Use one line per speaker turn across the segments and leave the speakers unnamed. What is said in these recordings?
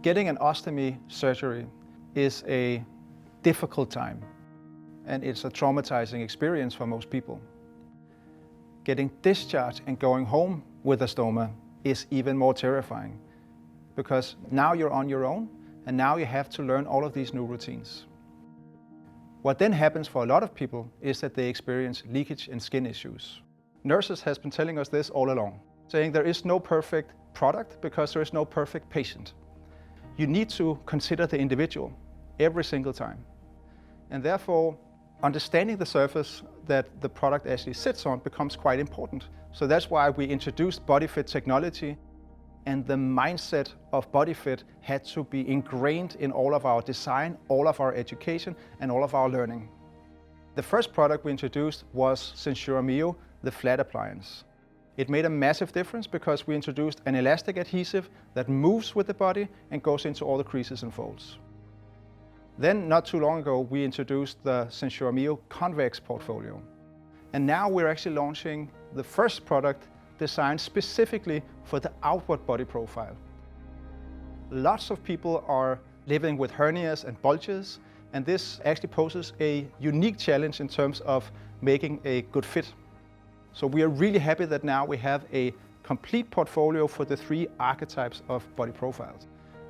Getting an ostomy surgery is a difficult time, and it's a traumatizing experience for most people. Getting discharged and going home with a stoma is even more terrifying, because now you're on your own, and now you have to learn all of these new routines. What then happens for a lot of people is that they experience leakage and skin issues. Nurses has been telling us this all along, saying there is no perfect product because there is no perfect patient. You need to consider the individual every single time. And therefore, understanding the surface that the product actually sits on becomes quite important. So that's why we introduced BodyFit technology, and the mindset of BodyFit had to be ingrained in all of our design, all of our education, and all of our learning. The first product we introduced was SenSura Mio, the flat appliance. It made a massive difference because we introduced an elastic adhesive that moves with the body and goes into all the creases and folds. Then, not too long ago, we introduced the SenSura Mio Convex portfolio. And now we're actually launching the first product designed specifically for the outward body profile. Lots of people are living with hernias and bulges, and this actually poses a unique challenge in terms of making a good fit. So we are really happy that now we have a complete portfolio for the three archetypes of body profiles.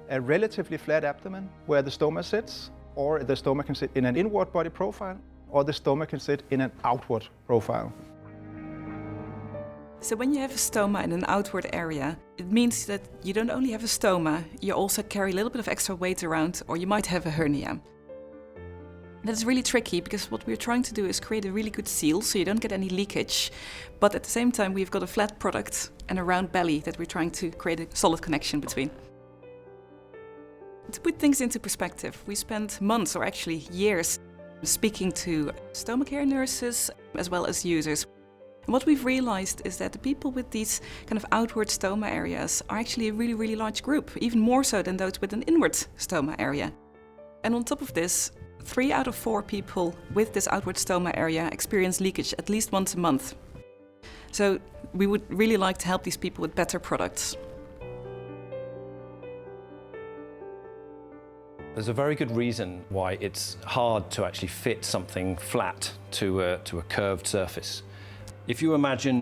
A relatively flat abdomen where the stoma sits, or the stoma can sit in an inward body profile, or the stoma can sit in an outward profile.
So when you have a stoma in an outward area, it means that you don't only have a stoma, you also carry a little bit of extra weight around, or you might have a hernia. That's really tricky because what we're trying to do is create a really good seal so you don't get any leakage, but at the same time we've got a flat product and a round belly that we're trying to create a solid connection between. To put things into perspective, we spent months, or actually years, speaking to stoma care nurses as well as users. And what we've realized is that the people with these kind of outward stoma areas are actually a really, really large group, even more so than those with an inward stoma area. And on top of this, 3 out of 4 people with this outward stoma area experience leakage at least once a month. So we would really like to help these people with better products.
There's a very good reason why it's hard to actually fit something flat to a curved surface. If you imagine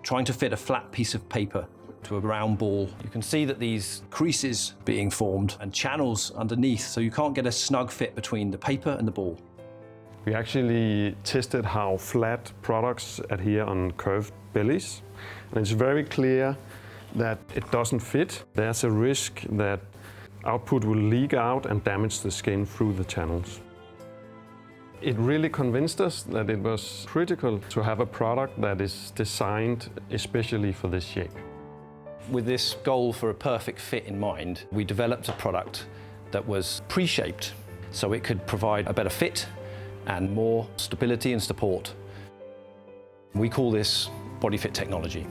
trying to fit a flat piece of paper to a round ball, you can see that these creases being formed and channels underneath, so you can't get a snug fit between the paper and the ball.
We actually tested how flat products adhere on curved bellies, and it's very clear that it doesn't fit. There's a risk that output will leak out and damage the skin through the channels. It really convinced us that it was critical to have a product that is designed especially for this shape.
With this goal for a perfect fit in mind, we developed a product that was pre-shaped so it could provide a better fit and more stability and support. We call this BodyFit technology.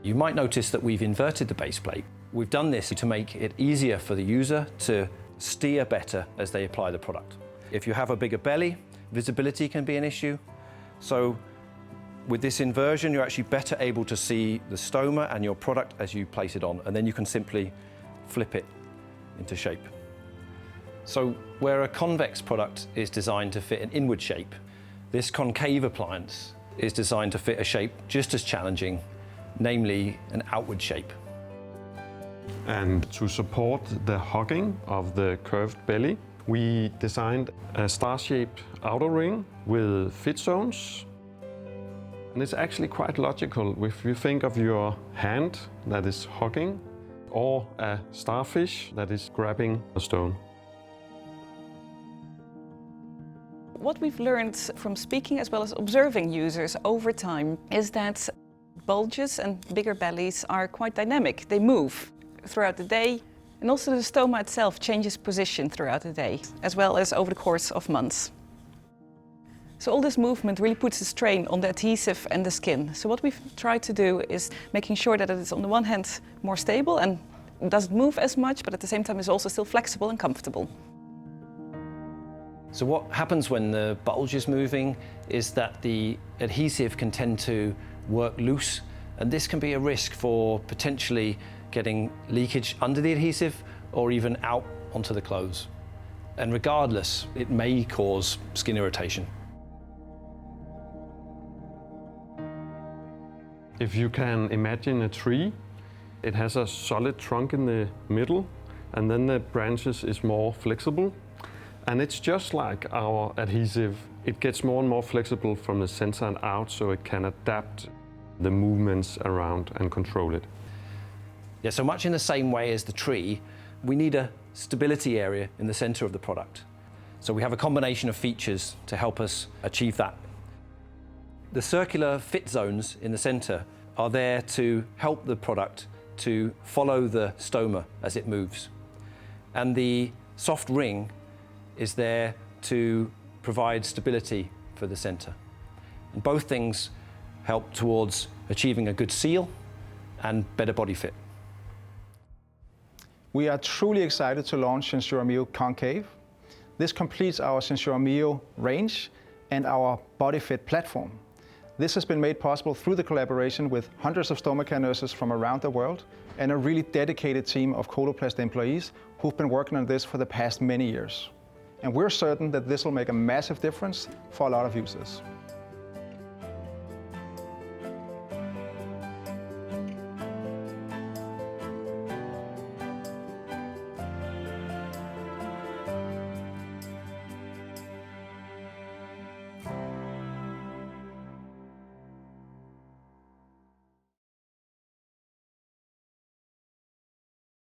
You might notice that we've inverted the base plate. We've done this to make it easier for the user to steer better as they apply the product. If you have a bigger belly, visibility can be an issue. So with this inversion, you're actually better able to see the stoma and your product as you place it on, and then you can simply flip it into shape. So where a convex product is designed to fit an inward shape, this concave appliance is designed to fit a shape just as challenging, namely an outward shape.
And to support the hugging of the curved belly, we designed a star-shaped outer ring with fit zones. And it's actually quite logical if you think of your hand that is hugging or a starfish that is grabbing a stone.
What we've learned from speaking as well as observing users over time is that bulges and bigger bellies are quite dynamic. They move throughout the day, and also the stoma itself changes position throughout the day, as well as over the course of months. So all this movement really puts a strain on the adhesive and the skin. So what we've tried to do is making sure that it is on the one hand more stable and doesn't move as much, but at the same time is also still flexible and comfortable.
So what happens when the bulge is moving is that the adhesive can tend to work loose, and this can be a risk for potentially getting leakage under the adhesive or even out onto the clothes. And regardless, it may cause skin irritation.
If you can imagine a tree, it has a solid trunk in the middle, and then the branches is more flexible. And it's just like our adhesive. It gets more and more flexible from the center and out, so it can adapt the movements around and control it.
Yeah, so much in the same way as the tree, we need a stability area in the center of the product. So we have a combination of features to help us achieve that. The circular fit zones in the center are there to help the product to follow the stoma as it moves. And the soft ring is there to provide stability for the center. And both things help towards achieving a good seal and better body fit.
We are truly excited to launch SenSura Mio Concave. This completes our SenSura Mio range and our body fit platform. This has been made possible through the collaboration with hundreds of stoma care nurses from around the world and a really dedicated team of Coloplast employees who've been working on this for the past many years. And we're certain that this will make a massive difference for a lot of users.